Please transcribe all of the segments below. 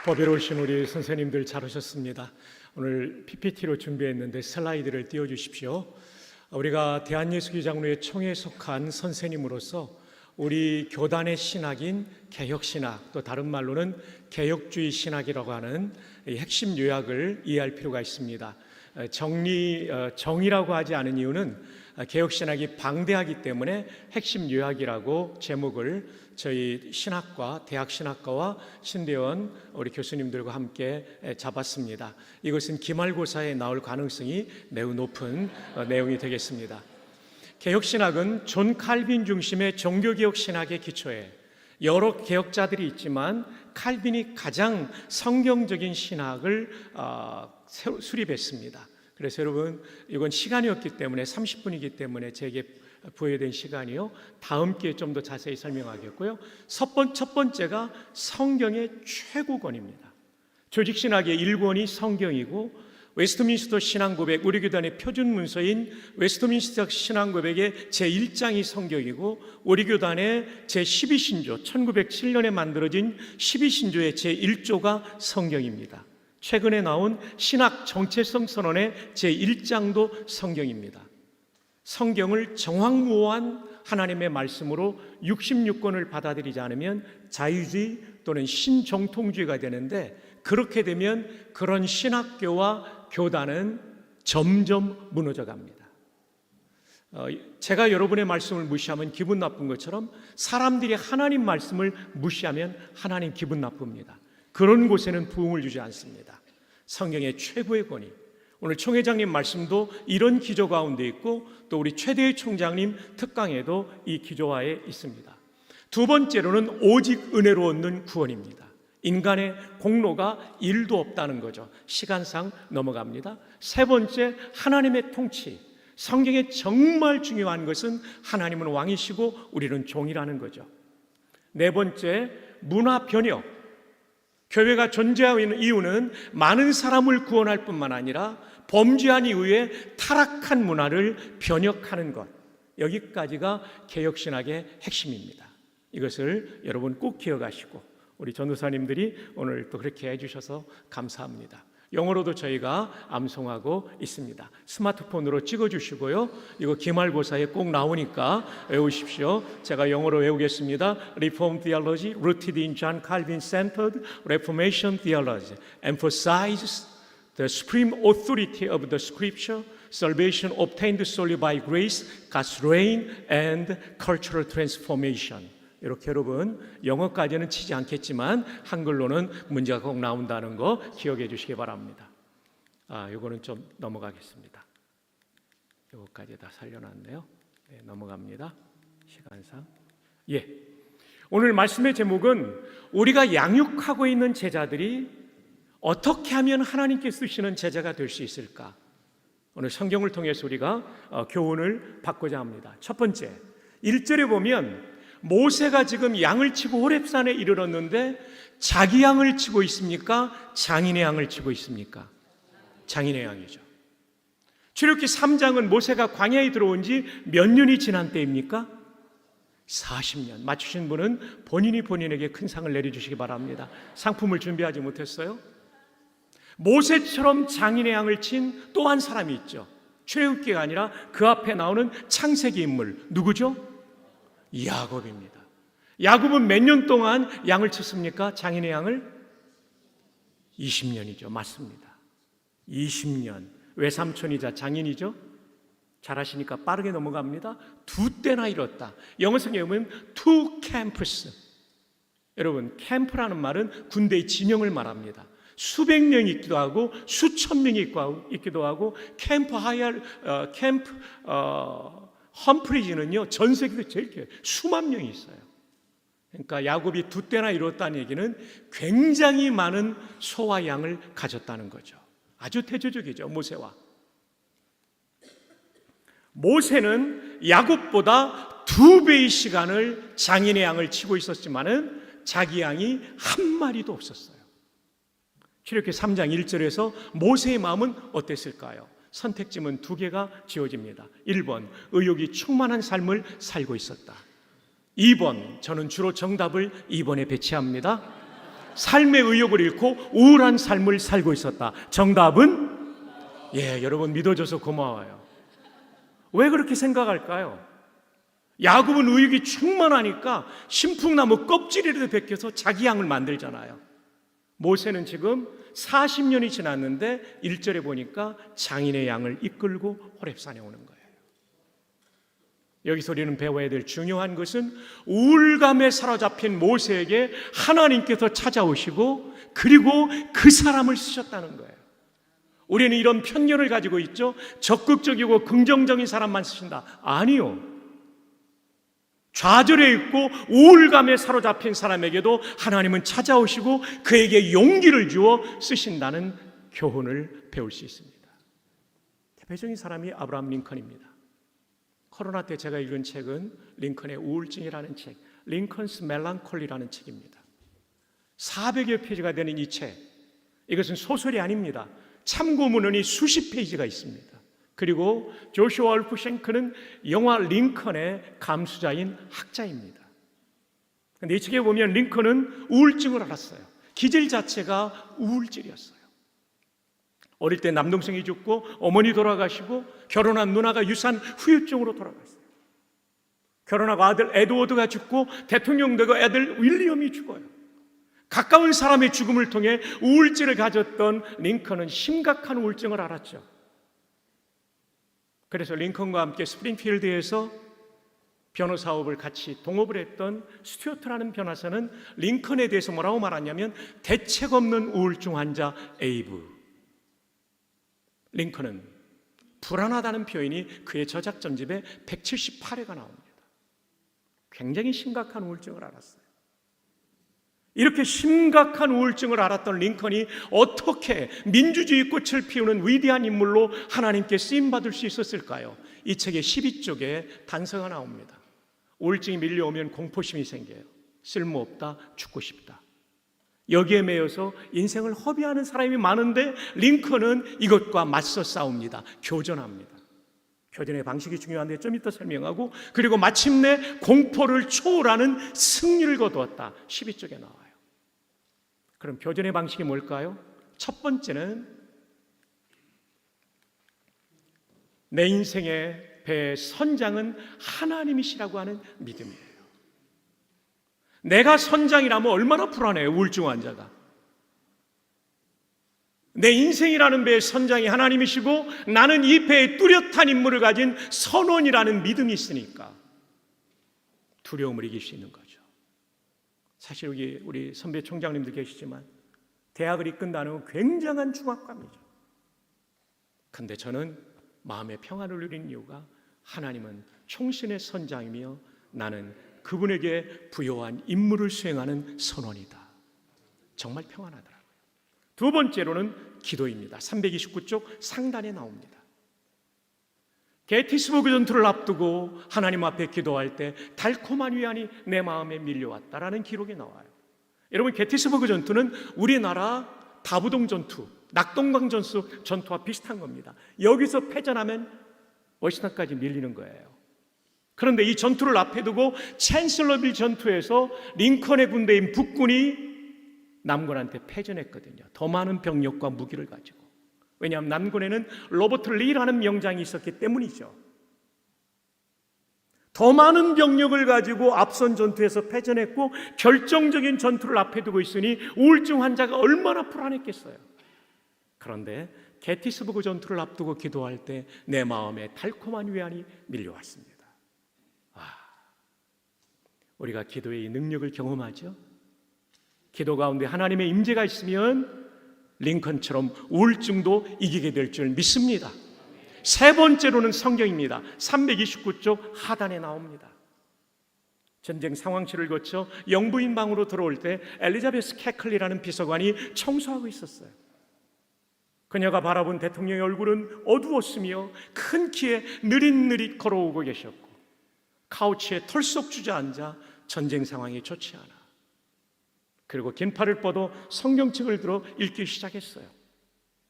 법외로우신 우리 선생님들 잘 오셨습니다. 오늘 PPT로 준비했는데 슬라이드를 띄워주십시오. 우리가 대한예수교장로회 총회에 속한 선생님으로서 우리 교단의 신학인 개혁신학, 또 다른 말로는 개혁주의 신학이라고 하는 이 핵심 요약을 이해할 필요가 있습니다. 정의라고 하지 않은 이유는 개혁신학이 방대하기 때문에 핵심 요약이라고 제목을 저희 신학과, 대학신학과와 신대원 우리 교수님들과 함께 잡았습니다. 이것은 기말고사에 나올 가능성이 매우 높은 내용이 되겠습니다. 개혁신학은 존 칼빈 중심의 종교개혁 신학의 기초에 여러 개혁자들이 있지만 칼빈이 가장 성경적인 신학을 수립했습니다. 그래서 여러분, 이건 시간이 없기 때문에 30분이기 때문에 제게 부여된 시간이요, 다음 기회에 좀 더 자세히 설명하겠고요. 첫 번째가 성경의 최고권입니다. 조직신학의 1권이 성경이고, 웨스트민스터 신앙고백, 우리 교단의 표준 문서인 웨스트민스터 신앙고백의 제1장이 성경이고, 우리 교단의 제12신조, 1907년에 만들어진 12신조의 제1조가 성경입니다. 최근에 나온 신학 정체성 선언의 제1장도 성경입니다. 성경을 정확무호한 하나님의 말씀으로 66권을 받아들이지 않으면 자유주의 또는 신정통주의가 되는데, 그렇게 되면 그런 신학교와 교단은 점점 무너져 갑니다. 제가 여러분의 말씀을 무시하면 기분 나쁜 것처럼 사람들이 하나님 말씀을 무시하면 하나님 기분 나쁩니다. 그런 곳에는 부흥을 주지 않습니다. 성경의 최고의 권위, 오늘 총회장님 말씀도 이런 기조 가운데 있고, 또 우리 최대의 총장님 특강에도 이 기조하에 있습니다. 두 번째로는 오직 은혜로 얻는 구원입니다. 인간의 공로가 1도 없다는 거죠. 시간상 넘어갑니다. 세 번째, 하나님의 통치. 성경에 정말 중요한 것은 하나님은 왕이시고 우리는 종이라는 거죠. 네 번째, 문화 변혁. 교회가 존재하는 이유는 많은 사람을 구원할 뿐만 아니라 범죄한 이후에 타락한 문화를 변혁하는 것, 여기까지가 개혁신학의 핵심입니다. 이것을 여러분 꼭 기억하시고, 우리 전도사님들이 오늘 또 그렇게 해주셔서 감사합니다. 영어로도 저희가 암송하고 있습니다. 스마트폰으로 찍어주시고요, 이거 기말고사에 꼭 나오니까 외우십시오. 제가 영어로 외우겠습니다. Reformed theology rooted in John Calvin-centered Reformation theology emphasizes the supreme authority of the Scripture, salvation obtained solely by grace, God's reign, and cultural transformation. 이렇게 여러분, 영어까지는 치지 않겠지만 한글로는 문제가 꼭 나온다는 거 기억해 주시기 바랍니다. 이거는 좀 넘어가겠습니다. 이거까지 다 살려놨네요. 네, 넘어갑니다. 시간상. 오늘 말씀의 제목은 우리가 양육하고 있는 제자들이 어떻게 하면 하나님께 쓰시는 제자가 될 수 있을까? 오늘 성경을 통해서 우리가 교훈을 받고자 합니다. 첫 번째, 1절에 보면 모세가 지금 양을 치고 호렙산에 이르렀는데 자기 양을 치고 있습니까? 장인의 양을 치고 있습니까? 장인의 양이죠. 출애굽기 3장은 모세가 광야에 들어온 지 몇 년이 지난 때입니까? 40년. 맞추신 분은 본인에게 큰 상을 내려주시기 바랍니다. 상품을 준비하지 못했어요? 모세처럼 장인의 양을 친 또 한 사람이 있죠. 출애굽기가 아니라 그 앞에 나오는 창세기 인물, 누구죠? 야곱입니다. 야곱은 몇 년 동안 양을 쳤습니까? 장인의 양을? 20년이죠. 맞습니다. 20년. 외삼촌이자 장인이죠. 잘하시니까 빠르게 넘어갑니다. 2때나 이뤘다. 영어 성경에 보면 two camps. 여러분, 캠프라는 말은 군대의 진영을 말합니다. 수백 명이 있기도 하고 수천 명이 있기도 하고, 험프리지는요, 전 세계에서 제일 길어요. 수만 명이 있어요. 그러니까 야곱이 2때나 이뤘다는 얘기는 굉장히 많은 소와 양을 가졌다는 거죠. 아주 대조적이죠, 모세와. 모세는 야곱보다 2배의 시간을 장인의 양을 치고 있었지만은 자기 양이 한 마리도 없었어요. 출애굽기 3장 1절에서 모세의 마음은 어땠을까요? 선택지문 2개가 지어집니다. 1번, 의욕이 충만한 삶을 살고 있었다. 2번, 저는 주로 정답을 2번에 배치합니다. 삶의 의욕을 잃고 우울한 삶을 살고 있었다. 정답은 여러분 믿어줘서 고마워요. 왜 그렇게 생각할까요? 야곱은 의욕이 충만하니까 신풍나무 껍질이라도 벗겨서 자기 양을 만들잖아요. 모세는 지금 40년이 지났는데 1절에 보니까 장인의 양을 이끌고 호렙산에 오는 거예요. 여기서 우리는 배워야 될 중요한 것은 우울감에 사로잡힌 모세에게 하나님께서 찾아오시고 그리고 그 사람을 쓰셨다는 거예요. 우리는 이런 편견을 가지고 있죠. 적극적이고 긍정적인 사람만 쓰신다. 아니요. 좌절해 있고 우울감에 사로잡힌 사람에게도 하나님은 찾아오시고 그에게 용기를 주어 쓰신다는 교훈을 배울 수 있습니다. 대표적인 사람이 아브라함 링컨입니다. 코로나 때 제가 읽은 책은 링컨의 우울증이라는 책, 링컨스 멜랑콜리라는 책입니다. 400여 페이지가 되는 이 책, 이것은 소설이 아닙니다. 참고문헌이 수십 페이지가 있습니다. 그리고 조슈아 월프 쉔크는 영화 링컨의 감수자인 학자입니다. 그런데 이 책에 보면 링컨은 우울증을 앓았어요. 기질 자체가 우울증이었어요. 어릴 때 남동생이 죽고 어머니 돌아가시고 결혼한 누나가 유산 후유증으로 돌아갔어요. 결혼하고 아들 에드워드가 죽고 대통령 되고 애들 윌리엄이 죽어요. 가까운 사람의 죽음을 통해 우울증을 가졌던 링컨은 심각한 우울증을 앓았죠. 그래서 링컨과 함께 스프링필드에서 변호사업을 같이 동업을 했던 스튜어트라는 변호사는 링컨에 대해서 뭐라고 말하냐면 대책 없는 우울증 환자 에이브. 링컨은 불안하다는 표현이 그의 저작 전집에 178회가 나옵니다. 굉장히 심각한 우울증을 앓았어요. 이렇게 심각한 우울증을 앓았던 링컨이 어떻게 민주주의 꽃을 피우는 위대한 인물로 하나님께 쓰임받을 수 있었을까요? 이 책의 12쪽에 단서가 나옵니다. 우울증이 밀려오면 공포심이 생겨요. 쓸모없다, 죽고 싶다. 여기에 매여서 인생을 허비하는 사람이 많은데 링컨은 이것과 맞서 싸웁니다. 교전합니다. 교전의 방식이 중요한데 좀 이따 설명하고, 그리고 마침내 공포를 초월하는 승리를 거두었다. 12쪽에 나와요. 그럼 교전의 방식이 뭘까요? 첫 번째는 내 인생의 배의 선장은 하나님이시라고 하는 믿음이에요. 내가 선장이라면 얼마나 불안해요, 우울증 환자가. 내 인생이라는 배의 선장이 하나님이시고 나는 이 배에 뚜렷한 임무를 가진 선원이라는 믿음이 있으니까 두려움을 이길 수 있는 거죠. 사실 여기 우리 선배 총장님들 계시지만 대학을 이끈다는 굉장한 중압감이죠. 그런데 저는 마음의 평안을 누리는 이유가 하나님은 총신의 선장이며 나는 그분에게 부여한 임무를 수행하는 선원이다. 정말 평안하더라고요. 두 번째로는 기도입니다. 329쪽 상단에 나옵니다. 게티스버그 전투를 앞두고 하나님 앞에 기도할 때 달콤한 위안이 내 마음에 밀려왔다라는 기록이 나와요. 여러분, 게티스버그 전투는 우리나라 다부동 전투, 낙동강 전투와 비슷한 겁니다. 여기서 패전하면 워싱턴까지 밀리는 거예요. 그런데 이 전투를 앞에 두고 챈슬러빌 전투에서 링컨의 군대인 북군이 남군한테 패전했거든요. 더 많은 병력과 무기를 가지고. 왜냐하면 남군에는 로버트 리라는 명장이 있었기 때문이죠. 더 많은 병력을 가지고 앞선 전투에서 패전했고 결정적인 전투를 앞에 두고 있으니 우울증 환자가 얼마나 불안했겠어요. 그런데 게티스버그 전투를 앞두고 기도할 때 내 마음에 달콤한 위안이 밀려왔습니다. 우리가 기도의 능력을 경험하죠. 기도 가운데 하나님의 임재가 있으면 링컨처럼 우울증도 이기게 될 줄 믿습니다. 세 번째로는 성경입니다. 329쪽 하단에 나옵니다. 전쟁 상황실을 거쳐 영부인 방으로 들어올 때 엘리자베스 캐클리라는 비서관이 청소하고 있었어요. 그녀가 바라본 대통령의 얼굴은 어두웠으며 큰 키에 느릿느릿 걸어오고 계셨고 카우치에 털썩 주저앉아 전쟁 상황이 좋지 않아. 그리고 긴 팔을 뻗어 성경책을 들어 읽기 시작했어요.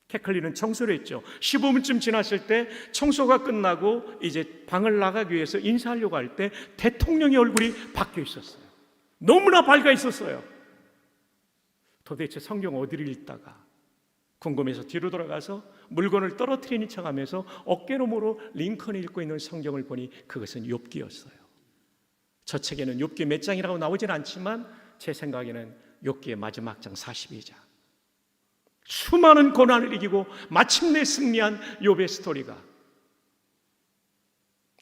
캐클리는 청소를 했죠. 15분쯤 지났을 때 청소가 끝나고 이제 방을 나가기 위해서 인사하려고 할 때 대통령의 얼굴이 바뀌어 있었어요. 너무나 밝아 있었어요. 도대체 성경 어디를 읽다가 궁금해서 뒤로 돌아가서 물건을 떨어뜨리는 척하면서 어깨너머로 링컨을 읽고 있는 성경을 보니 그것은 욥기였어요. 저 책에는 욥기 몇 장이라고 나오진 않지만 제 생각에는 욥기의 마지막 장 42장. 수많은 고난을 이기고 마침내 승리한 욥의 스토리가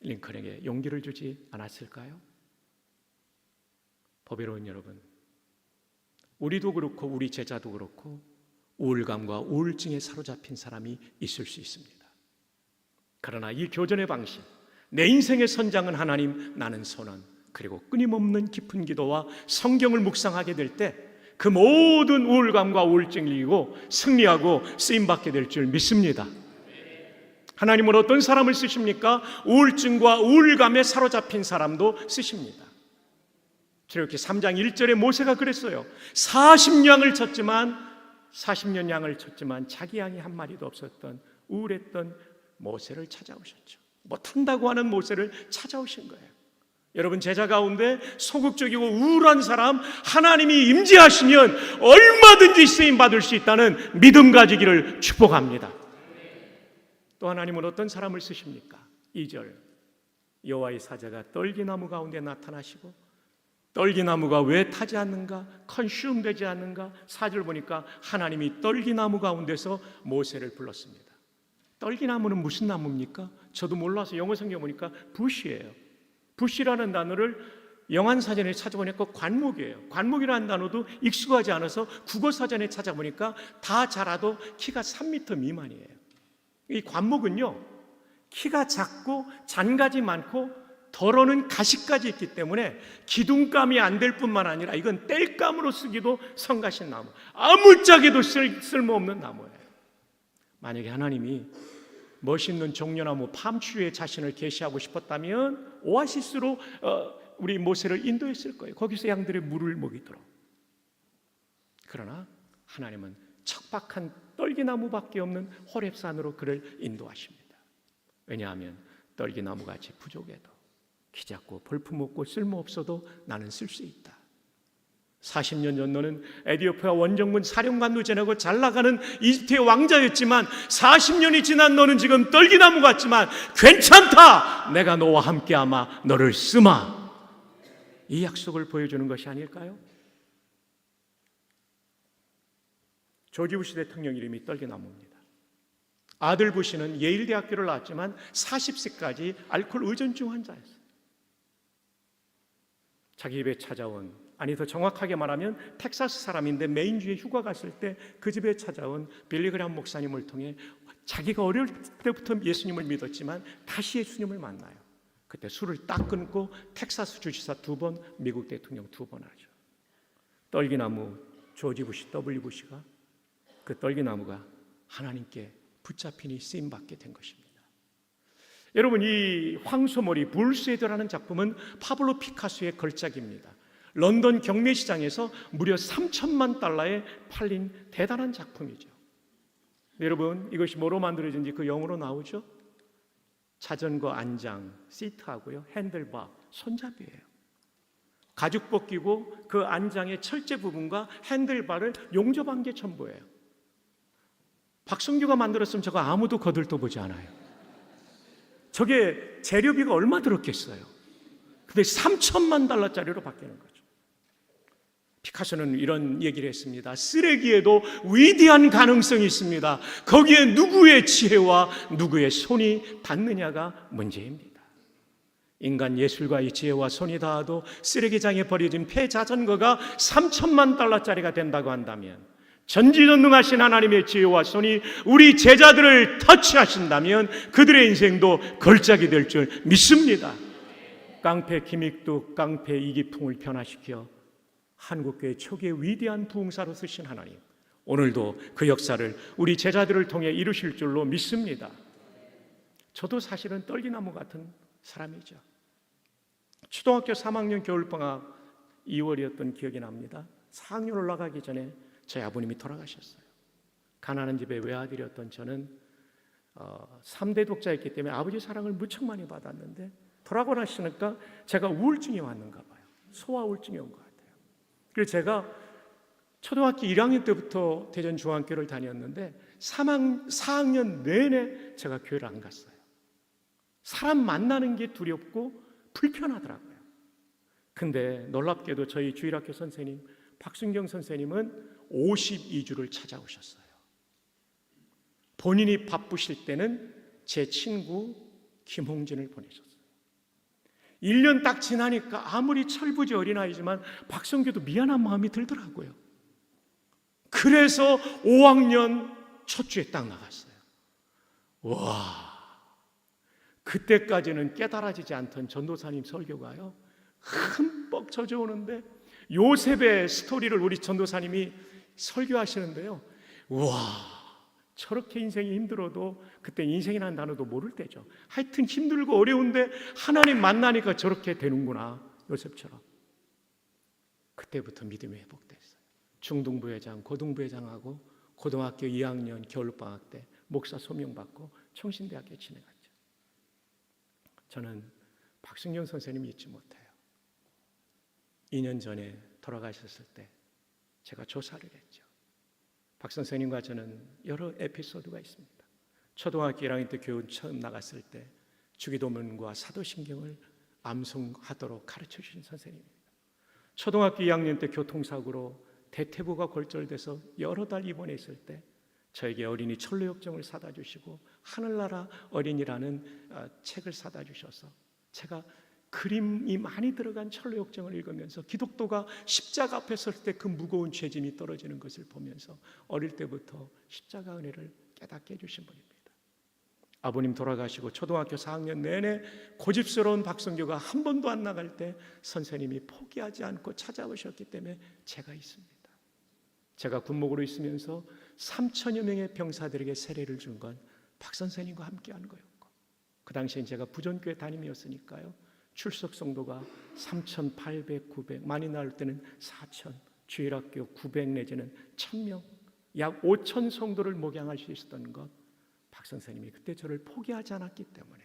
링컨에게 용기를 주지 않았을까요? 보배로운 여러분, 우리도 그렇고 우리 제자도 그렇고 우울감과 우울증에 사로잡힌 사람이 있을 수 있습니다. 그러나 이 교전의 방식, 내 인생의 선장은 하나님, 나는 선원, 그리고 끊임없는 깊은 기도와 성경을 묵상하게 될 때 그 모든 우울감과 우울증을 이기고 승리하고 쓰임받게 될 줄 믿습니다. 하나님은 어떤 사람을 쓰십니까? 우울증과 우울감에 사로잡힌 사람도 쓰십니다. 출애굽기 3장 1절에 모세가 그랬어요. 40년 양을 쳤지만 자기 양이 한 마리도 없었던 우울했던 모세를 찾아오셨죠. 못한다고 하는 모세를 찾아오신 거예요. 여러분, 제자 가운데 소극적이고 우울한 사람 하나님이 임재하시면 얼마든지 쓰임 받을 수 있다는 믿음 가지기를 축복합니다. 또 하나님은 어떤 사람을 쓰십니까? 2절, 여호와의 사자가 떨기나무 가운데 나타나시고 떨기나무가 왜 타지 않는가? 컨슘 되지 않는가? 4절 보니까 하나님이 떨기나무 가운데서 모세를 불렀습니다. 떨기나무는 무슨 나무입니까? 저도 몰라서 영어 성경 보니까 부시예요. 부시라는 단어를 영한사전에 찾아보니까 관목이에요. 관목이라는 단어도 익숙하지 않아서 국어사전에 찾아보니까 다 자라도 키가 3m 미만이에요. 이 관목은요, 키가 작고 잔가지 많고 덜어는 가시까지 있기 때문에 기둥감이 안 될 뿐만 아니라 이건 땔감으로 쓰기도 성가신 나무, 아무짝에도 쓸모없는 나무예요. 만약에 하나님이 멋있는 종려나무 팜추에 자신을 계시하고 싶었다면 오아시스로 우리 모세를 인도했을 거예요. 거기서 양들의 물을 먹이도록. 그러나 하나님은 척박한 떨기나무밖에 없는 호렙산으로 그를 인도하십니다. 왜냐하면 떨기나무같이 부족해도 키 작고 볼품없고 쓸모없어도 나는 쓸 수 있다. 40년 전 너는 에디오피아 원정군 사령관도 지내고 잘 나가는 이집트의 왕자였지만 40년이 지난 너는 지금 떨기나무 같지만 괜찮다. 내가 너와 함께 아마 너를 쓰마. 이 약속을 보여주는 것이 아닐까요? 조지 부시 대통령 이름이 떨기나무입니다. 아들 부시는 예일대학교를 나왔지만 40세까지 알코올 의존증 환자였어요. 자기 집에 찾아온, 아니 더 정확하게 말하면 텍사스 사람인데 메인주에 휴가 갔을 때 그 집에 찾아온 빌리 그레이엄 목사님을 통해 자기가 어릴 때부터 예수님을 믿었지만 다시 예수님을 만나요. 그때 술을 딱 끊고 텍사스 주지사 2번, 미국 대통령 2번 하죠. 떨기나무 조지 부시 W 부시가 그 떨기나무가 하나님께 붙잡히니 쓰임받게 된 것입니다. 여러분, 이 황소머리 불스헤드라는 작품은 파블로 피카소의 걸작입니다. 런던 경매시장에서 무려 3천만 달러에 팔린 대단한 작품이죠. 여러분, 이것이 뭐로 만들어진지 그 영어로 나오죠? 자전거 안장, 시트하고요, 핸들바, 손잡이에요. 가죽 벗기고 그 안장의 철제 부분과 핸들바를 용접한 게 전부예요. 박성규가 만들었으면 저거 아무도 거들떠 보지 않아요. 저게 재료비가 얼마 들었겠어요? 근데 3천만 달러짜리로 바뀌는 거죠. 피카소는 이런 얘기를 했습니다. 쓰레기에도 위대한 가능성이 있습니다. 거기에 누구의 지혜와 누구의 손이 닿느냐가 문제입니다. 인간 예술가의 지혜와 손이 닿아도 쓰레기장에 버려진 폐자전거가 3천만 달러짜리가 된다고 한다면, 전지전능하신 하나님의 지혜와 손이 우리 제자들을 터치하신다면 그들의 인생도 걸작이 될 줄 믿습니다. 깡패 김익두, 깡패 이기풍을 변화시켜 한국교회 초기의 위대한 부흥사로 쓰신 하나님, 오늘도 그 역사를 우리 제자들을 통해 이루실 줄로 믿습니다. 저도 사실은 떨기나무 같은 사람이죠. 초등학교 3학년 겨울방학 2월이었던 기억이 납니다. 4학년 올라가기 전에 저희 아버님이 돌아가셨어요. 가난한 집의 외아들이었던 저는 3대 독자였기 때문에 아버지 사랑을 무척 많이 받았는데 돌아가시니까 제가 우울증이 왔는가 봐요. 소아 우울증이 온 것 같아요. 그래서 제가 초등학교 1학년 때부터 대전 중앙교를 다녔는데 4학년 내내 제가 교회를 안 갔어요. 사람 만나는 게 두렵고 불편하더라고요. 근데 놀랍게도 저희 주일학교 선생님 박순경 선생님은 52주를 찾아오셨어요. 본인이 바쁘실 때는 제 친구 김홍진을 보내셨어요. 1년 딱 지나니까 아무리 철부지 어린아이지만 박성규도 미안한 마음이 들더라고요. 그래서 5학년 첫 주에 딱 나갔어요. 와, 그때까지는 깨달아지지 않던 전도사님 설교가요 흠뻑 젖어오는데, 요셉의 스토리를 우리 전도사님이 설교하시는데요, 와, 저렇게 인생이 힘들어도 그때 인생이라는 단어도 모를 때죠. 하여튼 힘들고 어려운데 하나님 만나니까 저렇게 되는구나, 요셉처럼. 그때부터 믿음이 회복됐어요. 중등부회장, 고등부회장하고 고등학교 2학년 겨울방학 때 목사 소명받고 청신대학교에 지내갔죠. 저는 박순경 선생님 잊지 못해요. 2년 전에 돌아가셨을 때 제가 조사를 했죠. 박 선생님과 저는 여러 에피소드가 있습니다. 초등학교 1학년 때 교회 처음 나갔을 때 주기도문과 사도신경을 암송하도록 가르쳐 주신 선생님입니다. 초등학교 2학년 때 교통사고로 대퇴부가 골절돼서 여러 달 입원했을 때 저에게 어린이 철로역정을 사다 주시고 하늘나라 어린이라는 책을 사다 주셔서 제가 그림이 많이 들어간 철로역정을 읽으면서 기독도가 십자가 앞에 설 때 그 무거운 죄짐이 떨어지는 것을 보면서 어릴 때부터 십자가 은혜를 깨닫게 해주신 분입니다. 아버님 돌아가시고 초등학교 4학년 내내 고집스러운 박성규가 한 번도 안 나갈 때 선생님이 포기하지 않고 찾아오셨기 때문에 제가 있습니다. 제가 군목으로 있으면서 3천여 명의 병사들에게 세례를 준 건 박 선생님과 함께한 거였고, 그 당시엔 제가 부전교회 담임이었으니까요, 출석 성도가 3,800, 900, 많이 나올 때는 4,000, 주일학교 900 내지는 1,000명, 약 5,000 성도를 목양할 수 있었던 것, 박 선생님이 그때 저를 포기하지 않았기 때문에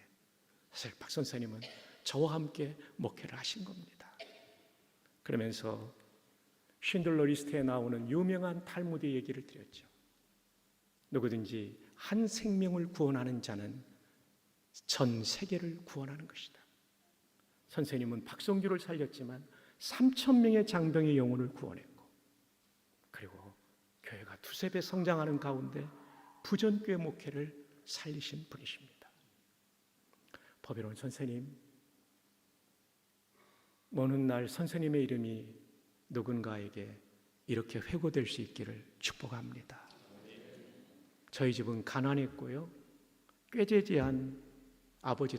사실 박 선생님은 저와 함께 목회를 하신 겁니다. 그러면서 쉰들러 리스트에 나오는 유명한 탈무드 얘기를 드렸죠. 누구든지 한 생명을 구원하는 자는 전 세계를 구원하는 것이다. 선생님은 박성규를 살렸지만 3,000명의 장병의 영혼을 구원했고, 그리고 교회가 두세 배 성장하는 가운데 부전교회 목회를 살리신 분이십니다. 법이로운 선생님, 먼 훗날 선생님의 이름이 누군가에게 이렇게 회고될 수 있기를 축복합니다. 저희 집은 가난했고요, 꾀죄죄한 아버지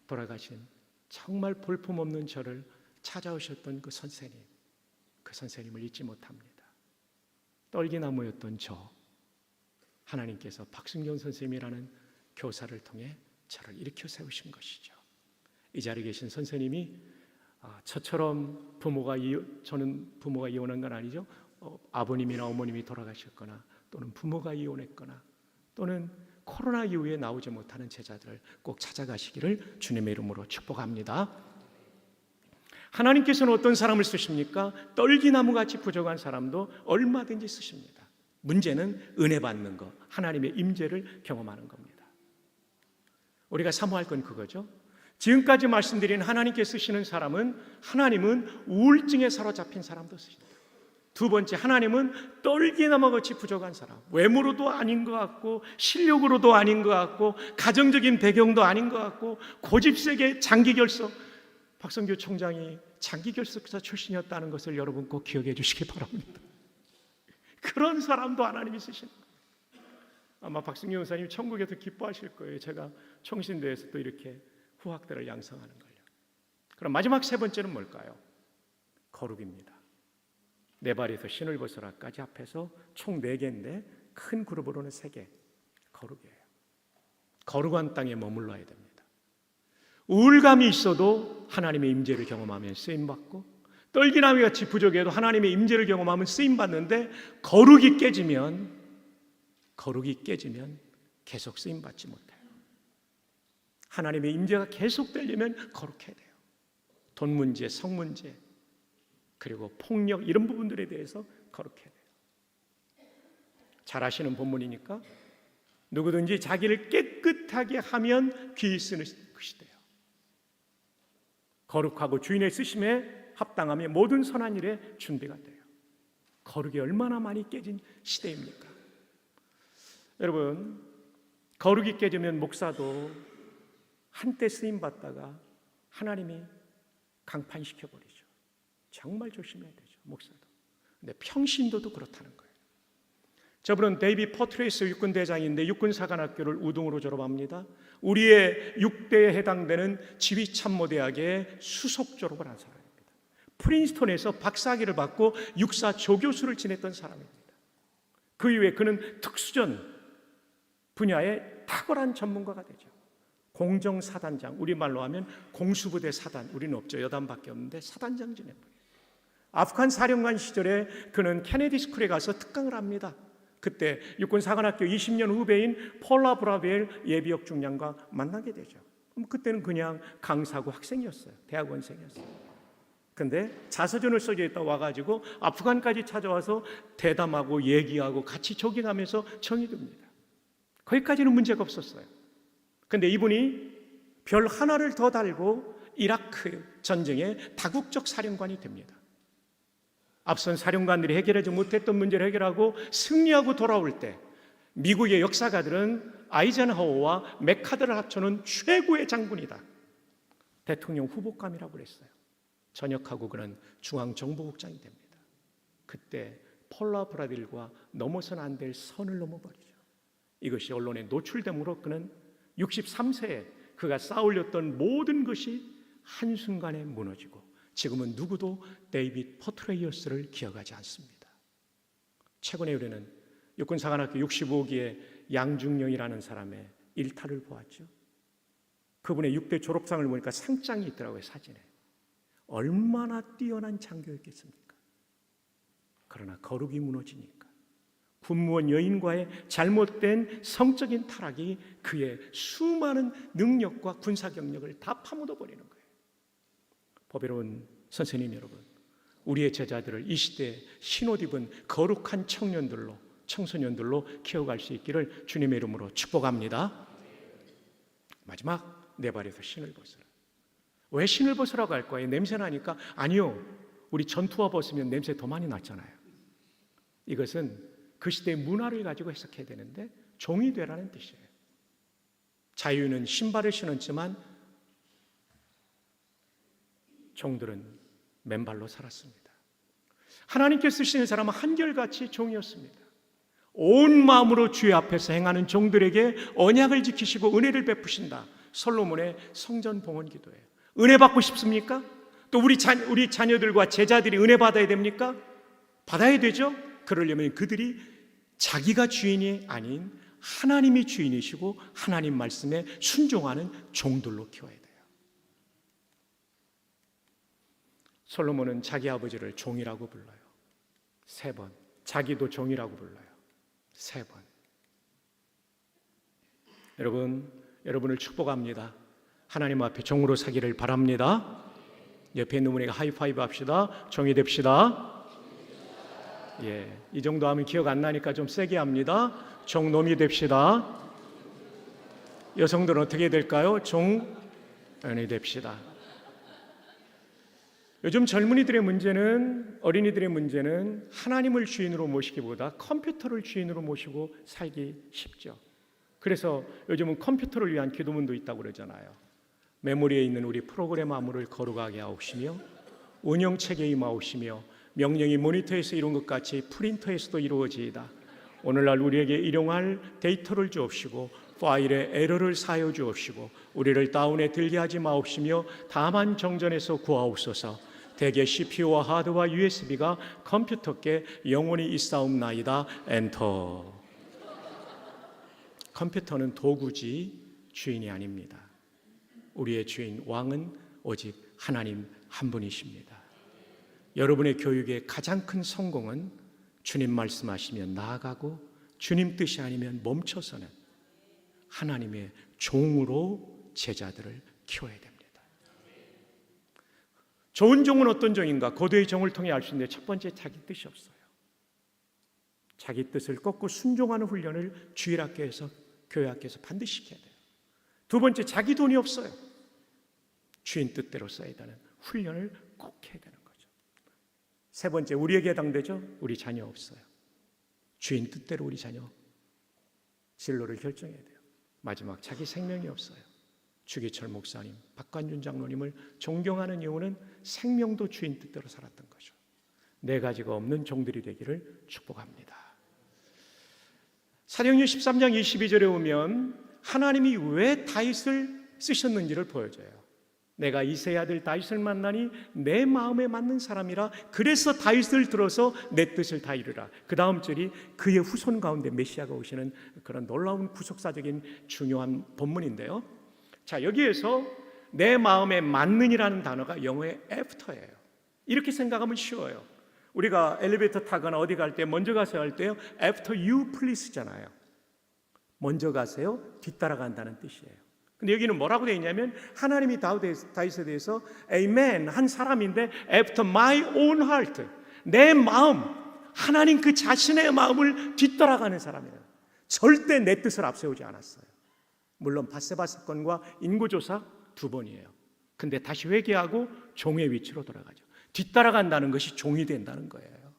돌아가신 정말 볼품없는 저를 찾아오셨던 그 선생님을 잊지 못합니다. 떨기나무였던 저, 하나님께서 박순경 선생님이라는 교사를 통해 저를 일으켜 세우신 것이죠. 이 자리에 계신 선생님이 저처럼 저는 부모가 이혼한 건 아니죠. 아버님이나 어머님이 돌아가셨거나 또는 부모가 이혼했거나 또는 코로나 이후에 나오지 못하는 제자들을 꼭 찾아가시기를 주님의 이름으로 축복합니다. 하나님께서는 어떤 사람을 쓰십니까? 떨기나무같이 부족한 사람도 얼마든지 쓰십니다. 문제는 은혜 받는 것, 하나님의 임재를 경험하는 겁니다. 우리가 사모할 건 그거죠. 지금까지 말씀드린 하나님께 쓰시는 사람은, 하나님은 우울증에 사로잡힌 사람도 쓰십니다. 두 번째, 하나님은 떨기나무같이 부족한 사람, 외모로도 아닌 것 같고 실력으로도 아닌 것 같고 가정적인 배경도 아닌 것 같고 고집세게 장기결석, 박성규 총장이 장기결석사 출신이었다는 것을 여러분 꼭 기억해 주시기 바랍니다. 그런 사람도 하나님이 쓰시는 거예요. 아마 박승규 목사님 천국에서 기뻐하실 거예요. 제가 청신대에서 또 이렇게 후학들을 양성하는 걸요. 그럼 마지막 세 번째는 뭘까요? 거룩입니다. 내 발에서 신을 벗어라까지 합해서 총 4개인데 큰 그룹으로는 3개. 거룩이에요. 거룩한 땅에 머물러야 됩니다. 우울감이 있어도 하나님의 임재를 경험하면 쓰임받고, 떨기나무같이 부족해도 하나님의 임재를 경험하면 쓰임받는데, 거룩이 깨지면 계속 쓰임받지 못해요. 하나님의 임재가 계속되려면 거룩해야 돼요. 돈 문제, 성 문제, 그리고 폭력 이런 부분들에 대해서 거룩해야 돼요. 잘 아시는 본문이니까 누구든지 자기를 깨끗하게 하면 귀히 쓰는 것이 돼요. 거룩하고 주인의 쓰심에 합당하며 모든 선한 일에 준비가 돼요. 거룩이 얼마나 많이 깨진 시대입니까? 여러분, 거룩이 깨지면 목사도 한때 쓰임 받다가 하나님이 강판시켜버리죠. 정말 조심해야 되죠, 목사도. 근데 평신도도 그렇다는 거예요. 저분은 데이비 포트레이스 육군대장인데 육군사관학교를 우등으로 졸업합니다. 우리의 6대에 해당되는 지휘참모대학에 수석 졸업을 한 사람입니다. 프린스턴에서 박사학위를 받고 육사 조교수를 지냈던 사람입니다. 그 이후에 그는 특수전 분야에 탁월한 전문가가 되죠. 공정사단장, 우리말로 하면 공수부대 사단, 우리는 없죠. 여단밖에 없는데 사단장 지냈고요. 아프간 사령관 시절에 그는 케네디 스쿨에 가서 특강을 합니다. 그때 육군사관학교 20년 후배인 폴라 브라벨 예비역 중령과 만나게 되죠. 그때는 그냥 강사고 학생이었어요. 대학원생이었어요. 근데 자서전을 써져 있다 와가지고 아프간까지 찾아와서 대담하고 얘기하고 같이 조깅하면서 정이 듭니다. 거기까지는 문제가 없었어요. 근데 이분이 별 하나를 더 달고 이라크 전쟁의 다국적 사령관이 됩니다. 앞선 사령관들이 해결하지 못했던 문제를 해결하고 승리하고 돌아올 때 미국의 역사가들은 아이젠하워와 메카드를 합쳐놓은 최고의 장군이다. 대통령 후보감이라고 그랬어요. 전역하고 그는 중앙정보국장이 됩니다. 그때 폴라 브라딜과 넘어서는 안 될 선을 넘어버리죠. 이것이 언론에 노출됨으로 그는 63세에 그가 쌓아올렸던 모든 것이 한순간에 무너지고 지금은 누구도 데이빗 포트레이어스를 기억하지 않습니다. 최근에 우리는 육군사관학교 65기의 양중영이라는 사람의 일탈을 보았죠. 그분의 6대 졸업상을 보니까 상장이 있더라고요, 사진에. 얼마나 뛰어난 장교였겠습니까? 그러나 거룩이 무너지니까 군무원 여인과의 잘못된 성적인 타락이 그의 수많은 능력과 군사 경력을 다 파묻어 버리는 거예요. 보배로운 선생님 여러분, 우리의 제자들을 이 시대에 신옷 입은 거룩한 청소년들로 키워갈 수 있기를 주님의 이름으로 축복합니다. 마지막, 내 발에서 신을 벗으라. 왜 신을 벗으라고 할 거예요? 냄새 나니까? 아니요, 우리 전투화 벗으면 냄새 더 많이 났잖아요. 이것은 그 시대의 문화를 가지고 해석해야 되는데 종이 되라는 뜻이에요. 자유인은 신발을 신었지만 종들은 맨발로 살았습니다. 하나님께 쓰시는 사람은 한결같이 종이었습니다. 온 마음으로 주의 앞에서 행하는 종들에게 언약을 지키시고 은혜를 베푸신다. 솔로몬의 성전 봉헌 기도예요. 은혜 받고 싶습니까? 또 우리 자녀들과 제자들이 은혜 받아야 됩니까? 받아야 되죠. 그러려면 그들이 자기가 주인이 아닌 하나님이 주인이시고 하나님 말씀에 순종하는 종들로 키워야 돼요. 솔로몬은 자기 아버지를 종이라고 불러요. 3번. 자기도 종이라고 불러요. 3번. 여러분을 축복합니다. 하나님 앞에 종으로 서기를 바랍니다. 옆에 있는 분에게 하이파이브 합시다. 종이 됩시다. 예, 이 정도 하면 기억 안 나니까 좀 세게 합니다. 종놈이 됩시다. 여성들은 어떻게 될까요? 종연이 됩시다. 요즘 젊은이들의 문제는, 어린이들의 문제는 하나님을 주인으로 모시기보다 컴퓨터를 주인으로 모시고 살기 쉽죠. 그래서 요즘은 컴퓨터를 위한 기도문도 있다고 그러잖아요. 메모리에 있는 우리 프로그램 암호를 거룩하게 하옵시며 운영체계에 임하옵시며 명령이 모니터에서 이룬 것 같이 프린터에서도 이루어지이다. 오늘날 우리에게 일용할 데이터를 주옵시고 파일에 에러를 사여 주옵시고 우리를 다운에 들게 하지 마옵시며 다만 정전에서 구하옵소서. 대개 CPU와 하드와 USB가 컴퓨터께 영원히 있사옵나이다. 엔터. 컴퓨터는 도구지 주인이 아닙니다. 우리의 주인 왕은 오직 하나님 한 분이십니다. 여러분의 교육의 가장 큰 성공은 주님 말씀하시면 나아가고 주님 뜻이 아니면 멈춰서는 하나님의 종으로 제자들을 키워야 됩니다. 좋은 종은 어떤 종인가? 고도의 종을 통해 알 수 있는데 첫 번째, 자기 뜻이 없어요. 자기 뜻을 꺾고 순종하는 훈련을 주일학교에서, 교회학교에서 반드시 시켜야 돼요. 두 번째, 자기 돈이 없어요. 주인 뜻대로 써야 되는 훈련을 꼭 해야 되는 거죠. 세 번째, 우리에게 해당되죠? 우리 자녀 없어요. 주인 뜻대로 우리 자녀 진로를 결정해야 돼요. 마지막, 자기 생명이 없어요. 주기철 목사님, 박관준 장로님을 존경하는 이유는 생명도 주인 뜻대로 살았던 거죠. 네 가지가 없는 종들이 되기를 축복합니다. 사도행전 13장 22절에 오면 하나님이 왜 다윗을 쓰셨는지를 보여줘요. 내가 이새의 아들 다윗을 만나니 내 마음에 맞는 사람이라, 그래서 다윗을 들어서 내 뜻을 다 이루라. 그 다음 절이 그의 후손 가운데 메시아가 오시는 그런 놀라운 구속사적인 중요한 본문인데요. 자, 여기에서 내 마음에 맞는이라는 단어가 영어의 after예요. 이렇게 생각하면 쉬워요. 우리가 엘리베이터 타거나 어디 갈 때 먼저 가세요 할 때요, after you please잖아요. 먼저 가세요, 뒤따라간다는 뜻이에요. 근데 여기는 뭐라고 되어 있냐면, 하나님이 다윗에 대해서 amen 한 사람인데 after my own heart, 내 마음, 하나님 그 자신의 마음을 뒤따라가는 사람이에요. 절대 내 뜻을 앞세우지 않았어요. 물론 밧세바 사건과 인구조사 2번이에요. 근데 다시 회개하고 종의 위치로 돌아가죠. 뒤따라간다는 것이 종이 된다는 거예요.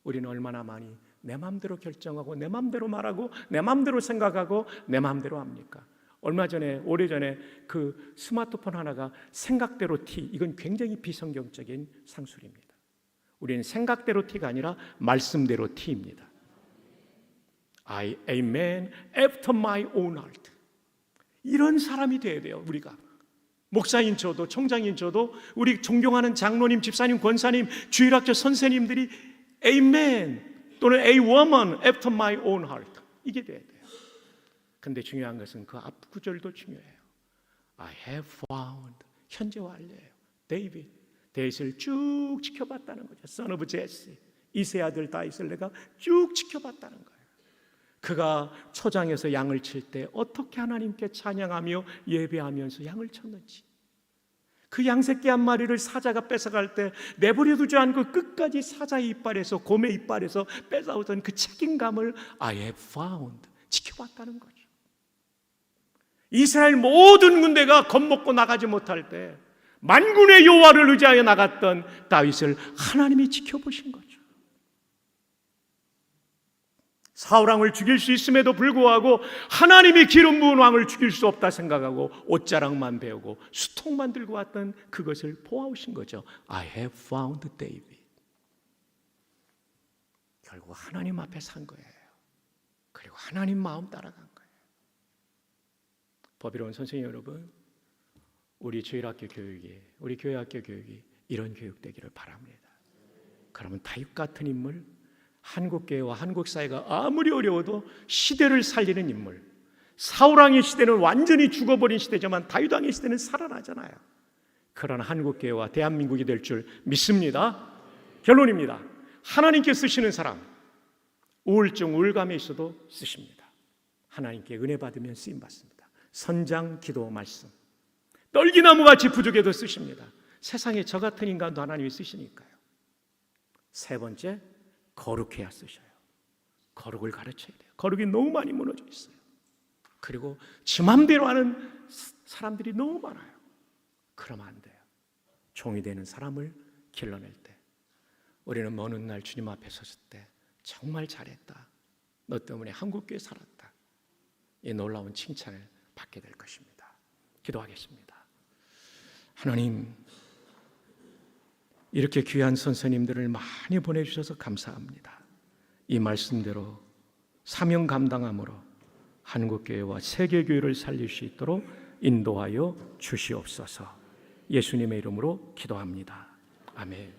우리는 얼마나 많이 내 마음대로 결정하고 내 마음대로 말하고 내 마음대로 생각하고 내 마음대로 합니까? 오래전에 그 스마트폰 하나가 생각대로 티, 이건 굉장히 비성경적인 상술입니다. 우리는 생각대로 티가 아니라 말씀대로 티입니다. Amen after my own heart. 이런 사람이 돼야 돼요. 우리가 목사인 저도, 청장인 저도, 우리 존경하는 장로님, 집사님, 권사님, 주일학교 선생님들이 Amen 또는 A woman after my own heart, 이게 돼야 돼요. 근데 중요한 것은 그 앞 구절도 중요해요. I have found, 현재 완료예요. 데이빗을 쭉 지켜봤다는 거죠. Son of Jesse, 이세 아들 다윗을 내가 쭉 지켜봤다는 거예요. 그가 초장에서 양을 칠 때 어떻게 하나님께 찬양하며 예배하면서 양을 쳤는지, 그 양새끼 한 마리를 사자가 뺏어갈 때 내버려 두지 않고 끝까지 사자의 이빨에서, 곰의 이빨에서 뺏어오던 그 책임감을 I have found, 지켜봤다는 거죠. 이스라엘 모든 군대가 겁먹고 나가지 못할 때 만군의 여호와를 의지하여 나갔던 다윗을 하나님이 지켜보신 거죠. 사울왕을 죽일 수 있음에도 불구하고 하나님이 기름 부은 왕을 죽일 수 없다 생각하고 옷자락만 배우고 수통만 들고 왔던 그것을 보아오신 거죠. I have found David. 결국 하나님 앞에 산 거예요. 그리고 하나님 마음 따라간 거예요. 법이로운 선생님 여러분, 우리 주일학교 교육이, 우리 교회학교 교육이 이런 교육되기를 바랍니다. 그러면 다윗 같은 인물, 한국교회와 한국사회가 아무리 어려워도 시대를 살리는 인물, 사울왕의 시대는 완전히 죽어버린 시대지만 다윗왕의 시대는 살아나잖아요. 그런 한국교회와 대한민국이 될 줄 믿습니다. 결론입니다. 하나님께 쓰시는 사람, 우울증, 우울감에 있어도 쓰십니다. 하나님께 은혜 받으면 쓰임받습니다. 선장, 기도, 말씀, 떨기나무같이 부족해도 쓰십니다. 세상에 저 같은 인간도 하나님이 쓰시니까요. 세 번째, 거룩해야 쓰셔요. 거룩을 가르쳐야 돼요. 거룩이 너무 많이 무너져 있어요. 그리고 지 맘대로 하는 사람들이 너무 많아요. 그러면 안 돼요. 종이 되는 사람을 길러낼 때, 우리는 먼 훗날 주님 앞에 섰을 때 정말 잘했다, 너 때문에 한국교회 살았다, 이 놀라운 칭찬을 받게 될 것입니다. 기도하겠습니다. 하나님, 이렇게 귀한 선생님들을 많이 보내주셔서 감사합니다. 이 말씀대로 사명 감당함으로 한국교회와 세계교회를 살릴 수 있도록 인도하여 주시옵소서. 예수님의 이름으로 기도합니다. 아멘.